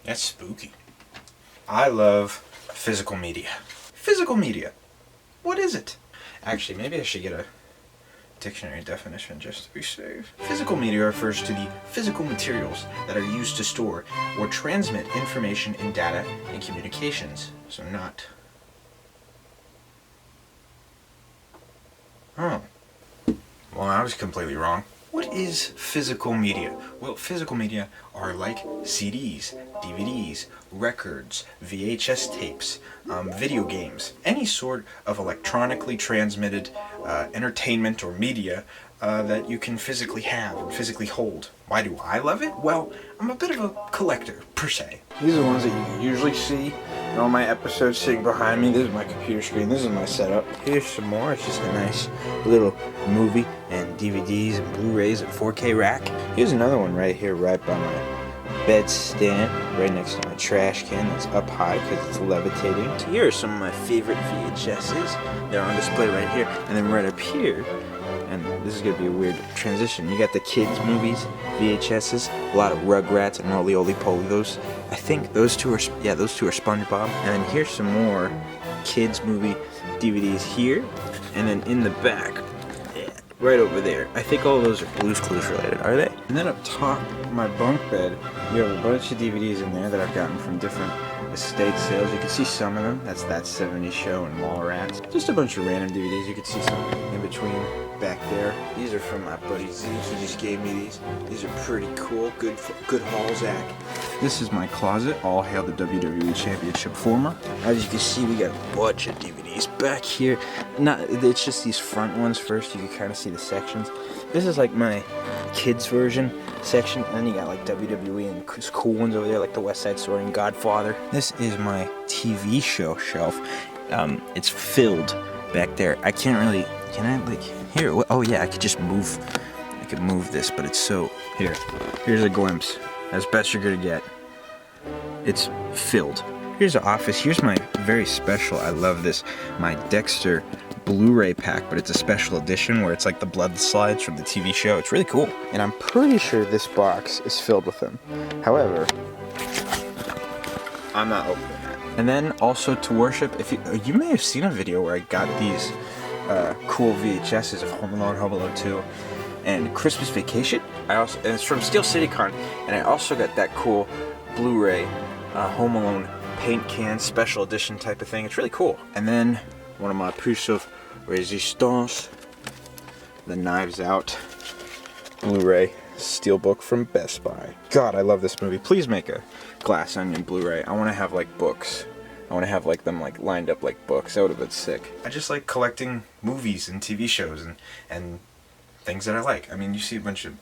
That's spooky. I love physical media. Physical media. What is it? Actually, maybe I should get a dictionary definition just to be safe. Physical media refers to the physical materials that are used to store or transmit information in data and communications. So not... Oh. Well, I was completely wrong. What is physical media? Well, physical media are like CDs, DVDs, records, VHS tapes, video games, any sort of electronically transmitted entertainment or media that you can physically have and physically hold. Why do I love it? Well, I'm a bit of a collector, per se. These are the ones that you usually see in all my episodes sitting behind me. This is my computer screen. This is my setup. Here's some more. It's just a nice little movie and DVDs and Blu-rays and 4K rack. Here's another one right here, right by my bed stand, right next to my trash can that's up high because it's levitating. So here are some of my favorite VHSs. They're on display right here. And then right up here, and this is going to be a weird transition, you got the kids' movies, VHSs, a lot of Rugrats and Roly Oly Poly. Those, I think those two are SpongeBob. And then here's some more kids' movie DVDs here. And then in the back, right over there, I think all those are Blue's Clues related, are they? And then up top, my bunk bed, you have a bunch of DVDs in there that I've gotten from different estate sales. You can see some of them. That's That 70s Show and Mallrats. Just a bunch of random DVDs. You can see some in between back there. These are from my buddy Zeke. He just gave me these. These are pretty cool. Good haul, Zach. This is my closet. All hail the WWE Championship former. As you can see, we got a bunch of DVDs back here. It's just these front ones first. You can kind of see the sections. This is like my kids version section, and then you got like WWE and cool ones over there like the West Side Story and Godfather. This is my TV show shelf. It's filled back there. I can't really, can I like, here, oh yeah, I could just move, I could move this, but it's so, here's a glimpse, as best you're gonna get. It's filled. Here's the office. Here's my very special, I love this, my Dexter Blu-ray pack, but it's a special edition where it's like the blood slides from the TV show. It's really cool. And I'm pretty sure this box is filled with them. However, I'm not opening that. And then also to worship, if you may have seen a video where I got these cool VHSs of Home Alone 2, and Christmas Vacation. And it's from Steel City Con, and I also got that cool Blu-ray Home Alone paint can special edition type of thing. It's really cool. And then one of my piece of Resistance, the Knives Out Blu-ray Steelbook from Best Buy. God, I love this movie. Please make a Glass Onion Blu-ray. I want to have like books. I want to have like them like lined up like books. That would have been sick. I just like collecting movies and TV shows and things that I like. I mean, you see a bunch of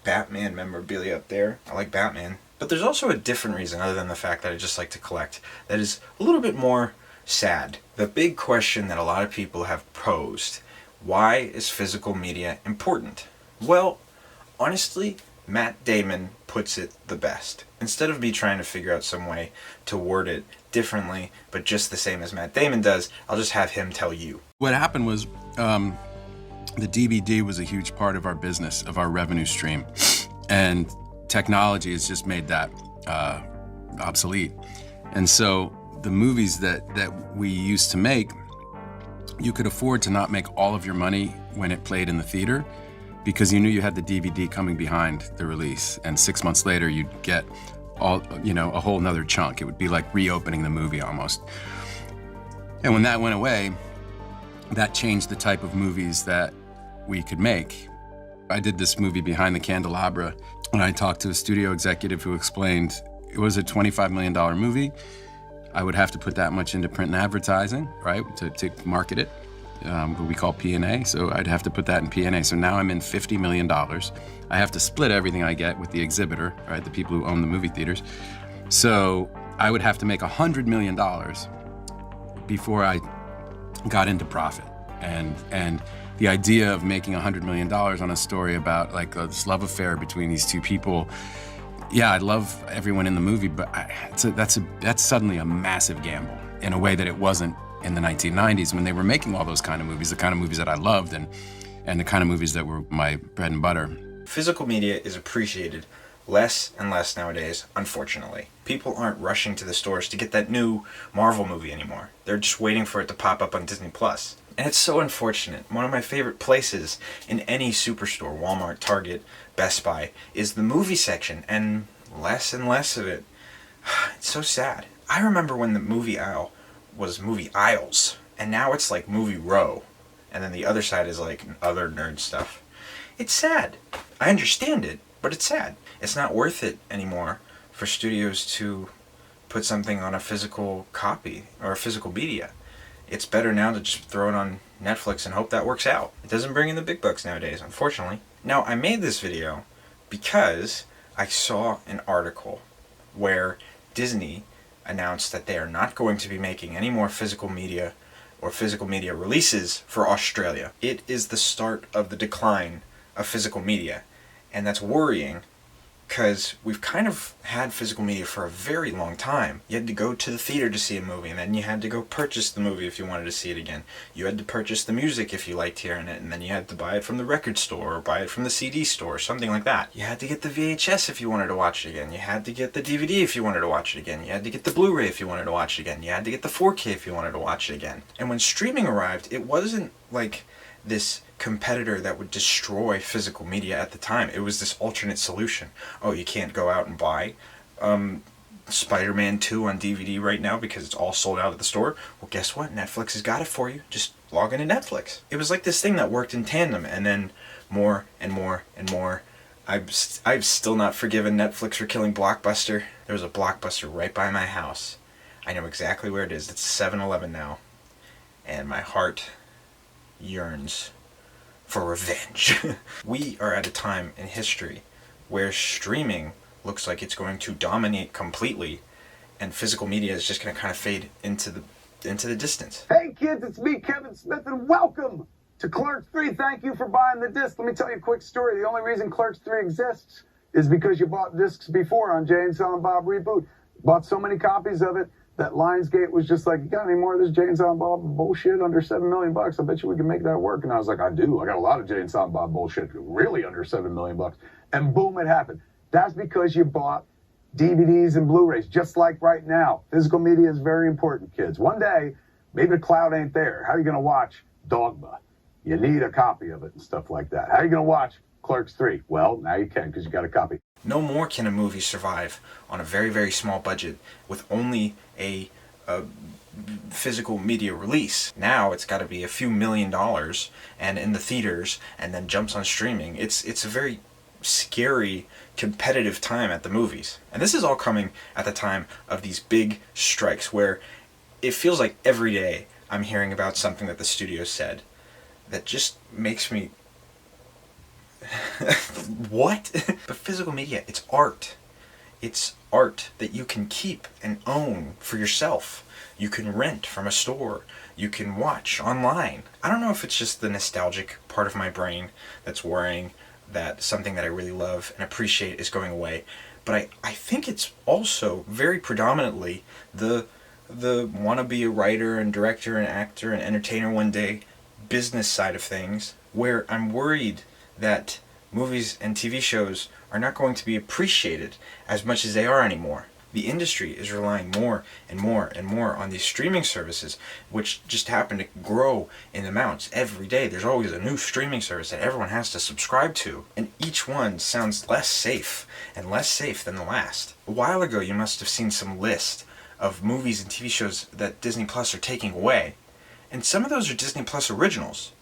Batman memorabilia up there. I like Batman. But there's also a different reason other than the fact that I just like to collect that is a little bit more sad. The big question that a lot of people have posed: why is physical media important? Well, honestly, Matt Damon puts it the best. Instead of me trying to figure out some way to word it differently, but just the same as Matt Damon does, I'll just have him tell you. What happened was the DVD was a huge part of our business, of our revenue stream, and technology has just made that obsolete. And so the movies that we used to make, you could afford to not make all of your money when it played in the theater because you knew you had the DVD coming behind the release, and 6 months later you'd get all, a whole nother chunk. It would be like reopening the movie almost. And when that went away, that changed the type of movies that we could make. I did this movie Behind the Candelabra, and I talked to a studio executive who explained it was a $25 million movie. I would have to put that much into print and advertising, right, to market it, what we call P&A. So I'd have to put that in P&A. So now I'm in $50 million. I have to split everything I get with the exhibitor, right, the people who own the movie theaters. So I would have to make $100 million before I got into profit. And the idea of making $100 million on a story about like this love affair between these two people, yeah, I love everyone in the movie, but that's suddenly a massive gamble in a way that it wasn't in the 1990s when they were making all those kind of movies, the kind of movies that I loved and the kind of movies that were my bread and butter. Physical media is appreciated less and less nowadays, unfortunately. People aren't rushing to the stores to get that new Marvel movie anymore. They're just waiting for it to pop up on Disney Plus. And it's so unfortunate. One of my favorite places in any superstore, Walmart, Target, Best Buy, is the movie section, and less of it. It's so sad. I remember when the movie aisle was movie aisles, and now it's like movie row, and then the other side is like other nerd stuff. It's sad. I understand it, but it's sad. It's not worth it anymore for studios to put something on a physical copy or a physical media. It's better now to just throw it on Netflix and hope that works out. It doesn't bring in the big bucks nowadays, unfortunately. Now, I made this video because I saw an article where Disney announced that they are not going to be making any more physical media or physical media releases for Australia. It is the start of the decline of physical media, and that's worrying because we've kind of had physical media for a very long time. You had to go to the theater to see a movie, and then you had to go purchase the movie if you wanted to see it again. You had to purchase the music if you liked hearing it, and then you had to buy it from the record store or buy it from the CD store, something like that. You had to get the VHS if you wanted to watch it again. You had to get the DVD if you wanted to watch it again. You had to get the Blu-ray if you wanted to watch it again. You had to get the 4K if you wanted to watch it again. And when streaming arrived, it wasn't like this competitor that would destroy physical media at the time. It was this alternate solution. Oh, you can't go out and buy Spider-Man 2 on DVD right now because it's all sold out at the store? Well, guess what? Netflix has got it for you. Just log into Netflix. It was like this thing that worked in tandem, and then more and more and more. I've still not forgiven Netflix for killing Blockbuster. There was a Blockbuster right by my house. I know exactly where it is. It's 7-Eleven now. And my heart yearns for revenge. We are at a time in history where streaming looks like it's going to dominate completely, and physical media is just going to kind of fade into the distance. Hey kids, it's me, Kevin Smith, and welcome to Clerks 3. Thank you for buying the disc. Let me tell you a quick story. The only reason Clerks 3 exists is because you bought discs before on Jay and Silent Bob Reboot. Bought so many copies of it that Lionsgate was just like, you got any more of this Jay and Silent Bob bullshit under $7 million? I bet you we can make that work. And I was like, I do. I got a lot of Jay and Silent Bob bullshit, really under $7 million. And boom, it happened. That's because you bought DVDs and Blu-rays, just like right now. Physical media is very important, kids. One day, maybe the cloud ain't there. How are you going to watch Dogma? You need a copy of it and stuff like that. How are you going to watch Clerks 3? Well, now you can because you got a copy. No more can a movie survive on a very, very small budget with only a physical media release. Now it's got to be a few $1 million and in the theaters, and then jumps on streaming. It's a very scary, competitive time at the movies. And this is all coming at the time of these big strikes where it feels like every day I'm hearing about something that the studio said that just makes me what? But physical media, it's art. It's art that you can keep and own for yourself. You can rent from a store. You can watch online. I don't know if it's just the nostalgic part of my brain that's worrying that something that I really love and appreciate is going away. But I think it's also very predominantly the want to be a writer and director and actor and entertainer one day business side of things, where I'm worried that movies and TV shows are not going to be appreciated as much as they are anymore. The industry is relying more and more and more on these streaming services, which just happen to grow in amounts every day. There's always a new streaming service that everyone has to subscribe to, and each one sounds less safe and less safe than the last. A while ago, you must have seen some list of movies and TV shows that Disney Plus are taking away, and some of those are Disney Plus originals,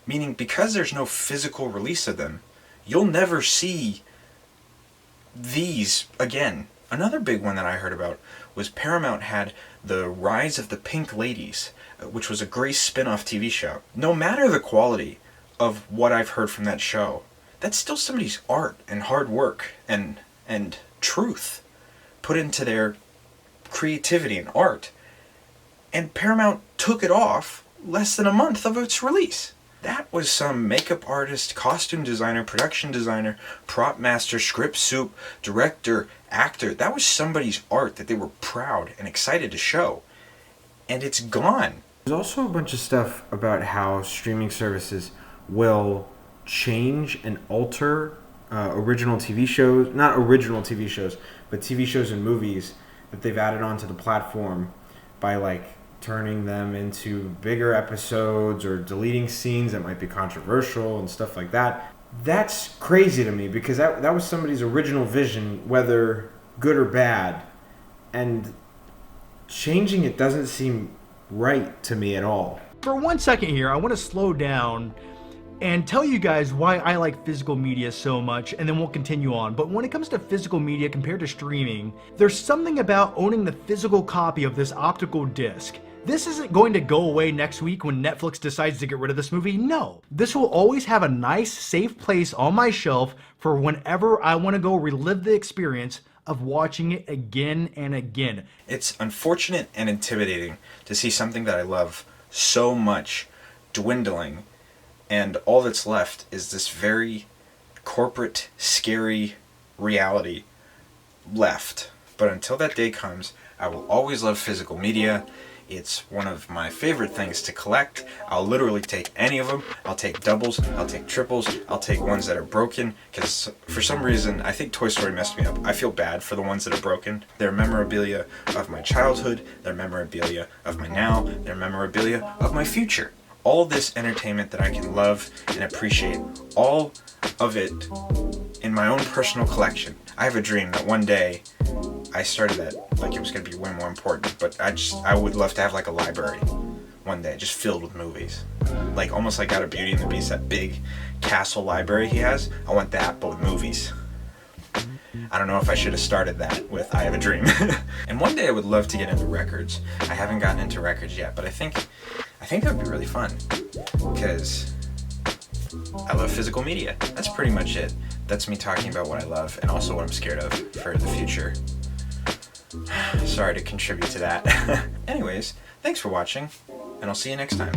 meaning because there's no physical release of them, you'll never see these again. Another big one that I heard about was Paramount had The Rise of the Pink Ladies, which was a Grace spin-off TV show. No matter the quality of what I've heard from that show, that's still somebody's art and hard work and truth put into their creativity and art. And Paramount took it off less than a month of its release. That was some makeup artist, costume designer, production designer, prop master, script soup, director, actor. That was somebody's art that they were proud and excited to show. And it's gone. There's also a bunch of stuff about how streaming services will change and alter original TV shows, not original TV shows, but TV shows and movies that they've added onto the platform by like turning them into bigger episodes or deleting scenes that might be controversial and stuff like that. That's crazy to me because that was somebody's original vision, whether good or bad, and changing it doesn't seem right to me at all. For 1 second here, I want to slow down and tell you guys why I like physical media so much, and then we'll continue on. But when it comes to physical media compared to streaming, there's something about owning the physical copy of this optical disc. This isn't going to go away next week when Netflix decides to get rid of this movie. No, this will always have a nice, safe place on my shelf for whenever I want to go relive the experience of watching it again and again. It's unfortunate and intimidating to see something that I love so much dwindling, and all that's left is this very corporate, scary reality left. But until that day comes, I will always love physical media. It's one of my favorite things to collect. I'll literally take any of them. I'll take doubles, I'll take triples, I'll take ones that are broken, because for some reason, I think Toy Story messed me up. I feel bad for the ones that are broken. They're memorabilia of my childhood, they're memorabilia of my now, they're memorabilia of my future. All this entertainment that I can love and appreciate, all of it in my own personal collection. I have a dream that one day I started that like it was going to be way more important, but I would love to have like a library one day just filled with movies. Like almost like out of Beauty and the Beast, that big castle library he has. I want that, but with movies. I don't know if I should have started that with I Have a Dream. And one day I would love to get into records. I haven't gotten into records yet, but I think that would be really fun because I love physical media. That's pretty much it. That's me talking about what I love and also what I'm scared of for the future. Sorry to contribute to that. Anyways, thanks for watching, and I'll see you next time.